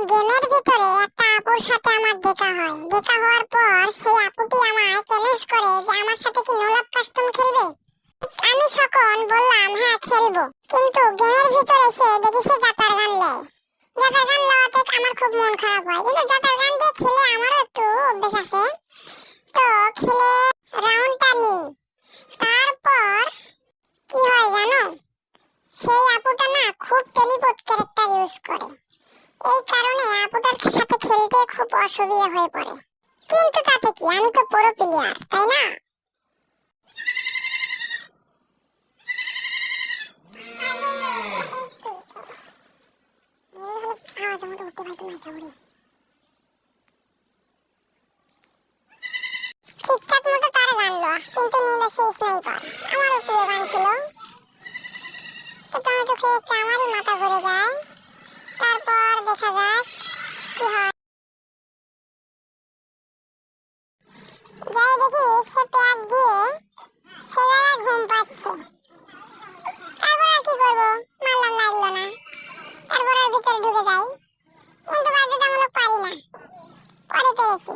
গেমের ভিতরে একটা আপুর সাথে আমার দেখা হয়। দেখা হওয়ার পর সেই আপুটি আমায় চ্যালেঞ্জ করে যে আমার সাথে কি নো লাভ কাস্টম খেলবে। আমি তখন বললাম হ্যাঁ খেলবো, কিন্তু গেমের ভিতরে সে দেখি সে জাতার গান দেয়। জাতার গান দেওয়াতে আমার খুব মন খারাপ হয়, কিন্তু জাতার গান দিয়ে খেলে আমারও একটু অভ্যেস আছে। তো খেলে রাউন্ডটা নিই। তারপর কি হয় জানো, সেই আপুটা না খুব টেলিপোর্ট ক্যারেক্টার ইউজ করে। এই কারণে আপুটার সাথে খেলতে খুব অসুবিধা হয়ে পড়ে। কিন্তু তাতে কি, আমি তো প্রো প্লেয়ার, তাই না? ঠিকঠাক মতো তার গানলো, কিন্তু নিল সেই স্নাইপার। আমারও প্রিয় গান ছিল। তো টমেটো খেয়ে আমারই মাথা ঘুরে যায়। তারপর দেখা যাক কি হয়। যাই দেখি সে প্যাক দিয়ে সে জায়গায় ঘুম পাচ্ছে। তারপর আর কি করবো, মারলাম, লাগলো না। তারপর আর ভিতরে ঢুকে যাই, কিন্তু বাধ্যতামূলক পারি না, পরে পেরেছি।